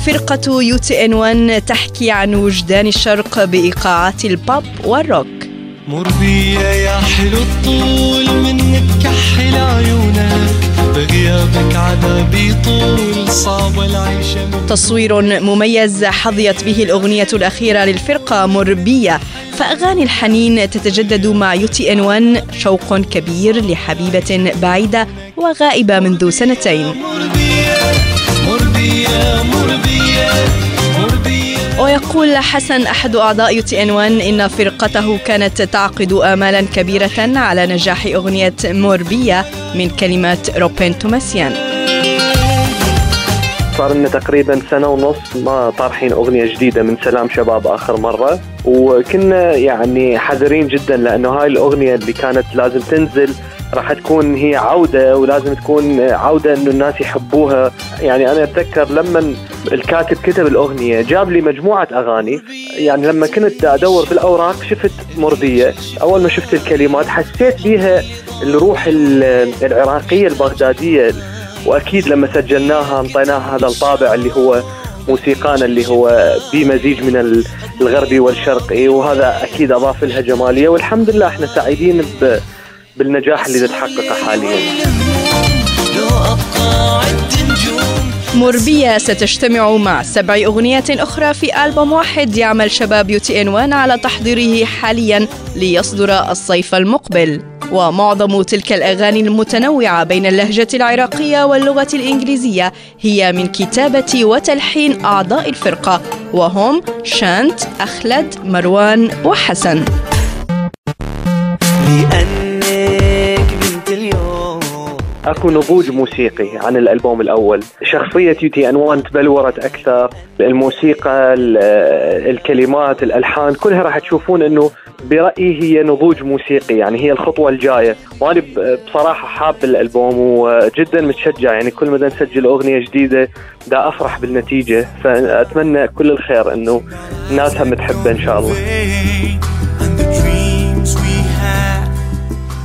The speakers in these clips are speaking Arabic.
فرقة UTN1 تحكي عن وجدان الشرق بإيقاعات البوب والروك. مر بيا يا حلو الطول منك كحل عيونك، بغيابك عذابي طول صعب العيشة. تصوير مميز حظيت به الأغنية الأخيرة للفرقة مر بيا، فأغاني الحنين تتجدد مع UTN1 شوق كبير لحبيبة بعيدة وغائبة منذ سنتين. ويقول حسن أحد أعضاء UTN1 إن فرقته كانت تعقد آمالا كبيرة على نجاح أغنية مور بيا من كلمات روبين توماسيان. صار لنا تقريبا سنة ونص ما طارحين أغنية جديدة من سلام شباب آخر مرة، وكنا يعني حذرين جدا لأنه هاي الأغنية اللي كانت لازم تنزل راح تكون هي عودة، ولازم تكون عودة إنه الناس يحبوها. يعني أنا أتذكر لما الكاتب كتب الأغنية جاب لي مجموعة أغاني، يعني لما كنت أدور في الأوراق شفت مرضية، أول ما شفت الكلمات حسيت بيها الروح العراقية البغدادية، وأكيد لما سجلناها انطيناها هذا الطابع اللي هو موسيقانا اللي هو بمزيج من الغربي والشرقي، وهذا أكيد أضاف لها جمالية، والحمد لله احنا سعيدين بالنجاح اللي تحققه حاليا. مور بيا ستجتمع مع 7 أغنيات أخرى في ألبوم واحد يعمل شباب UTN1 على تحضيره حاليا ليصدر الصيف المقبل. ومعظم تلك الأغاني المتنوعة بين اللهجة العراقية واللغة الإنجليزية هي من كتابة وتلحين أعضاء الفرقة، وهم شانت، أخلد، مروان وحسن. اكو نضوج موسيقي عن الالبوم الاول، شخصيه UTN1 تبلورت اكثر، الموسيقى، الكلمات، الالحان، كلها راح تشوفون انه برايي هي نضوج موسيقي، يعني هي الخطوه الجايه. وانا بصراحه حاب الالبوم وجدا متشجع، يعني كل ما نسجل اغنيه جديده دا افرح بالنتيجه، فاتمنى كل الخير انه الناس هم تحبه ان شاء الله.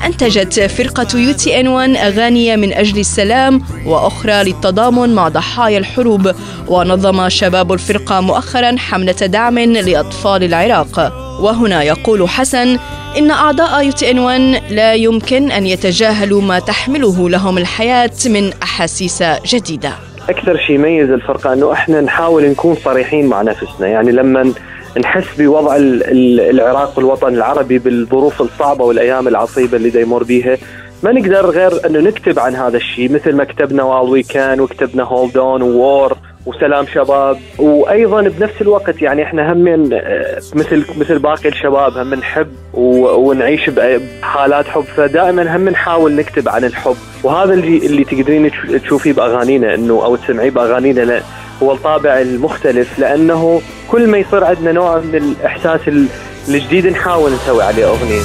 أنتجت فرقة UTN1 أغاني من أجل السلام وأخرى للتضامن مع ضحايا الحروب، ونظم شباب الفرقة مؤخراً حملة دعم لأطفال العراق. وهنا يقول حسن إن أعضاء UTN1 لا يمكن أن يتجاهلوا ما تحمله لهم الحياة من أحاسيس جديدة. أكثر شيء يميز الفرقة أنه إحنا نحاول نكون صريحين مع نفسنا، يعني لما نحس بوضع العراق والوطن العربي بالظروف الصعبة والأيام العصيبة اللي يمر بيها، ما نقدر غير أنه نكتب عن هذا الشيء، مثل ما كتبنا While We Can وكتبنا Hold On وWar وسلام شباب. وأيضا بنفس الوقت يعني إحنا هم مثل باقي الشباب هم نحب ونعيش بحالات حب، فدائما هم نحاول نكتب عن الحب، وهذا اللي تقدرين تشوفيه بأغانينا إنه أو تسمعيه بأغانينا هو الطابع المختلف، لأنه كل ما يصير عندنا نوع من الإحساس الجديد نحاول نسوي عليه أغنية.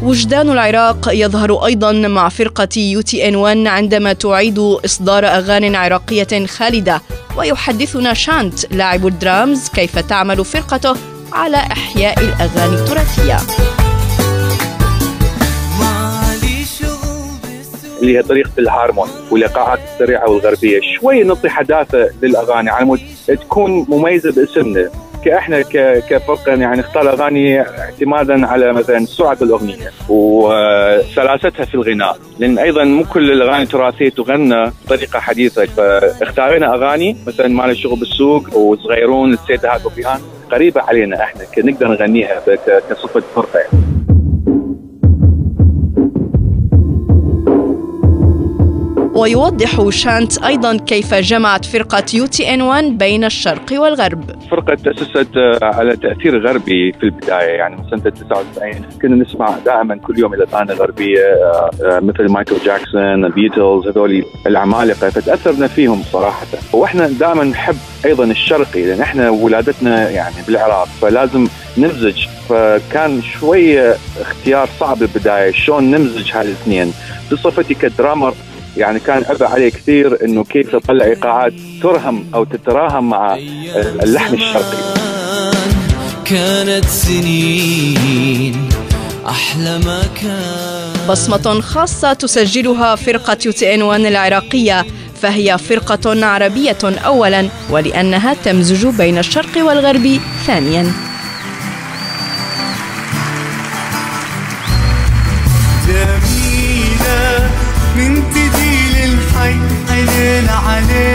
وجدان العراق يظهر أيضاً مع فرقة UTN1 عندما تعيد إصدار أغاني عراقية خالدة، ويحدثنا شانت لاعب الدرامز كيف تعمل فرقته على إحياء الأغاني التراثية. اللي هي طريقة الهارمون والإيقاعات السريعة والغربية، شوي نعطي حداثة للأغاني على مود تكون مميزة باسمنا كإحنا كفرقة، يعني نختار أغاني اعتمادا على مثلا سرعة الأغنية وسلاستها في الغناء، لأن أيضا مو كل الأغاني التراثية تغنى بطريقة حديثة، فاختارينا أغاني مثلا مال الشغل بالسوق وصغيرون السيدات وبيان قريبة علينا إحنا نقدر نغنيها كصفة فرقة. ويوضح شانت أيضاً كيف جمعت فرقة UTN1 بين الشرق والغرب. فرقة تأسست على تأثير غربي في البداية، يعني من سنة 99 كنا نسمع دائما كل يوم الأغاني الغربية مثل مايكل جاكسون، البيتلز، هذول العمالقة، فتأثرنا فيهم صراحة. وإحنا دائما نحب أيضا الشرقي لأن إحنا ولادتنا يعني بالعراق، فلازم نمزج، فكان شوية اختيار صعب بالبداية شلون نمزج هالاثنين. بصفتي كدرامر يعني كان أبى عليه كثير إنه كيف تطلع إيقاعات ترهم أو تتراهم مع اللحن الشرقي. كانت سنين أحلى مكان. بصمة خاصة تسجلها فرقة UTN1 العراقية، فهي فرقة عربية أولاً، ولأنها تمزج بين الشرق والغرب ثانياً. جميلة من تجيل الحي عينينا عليك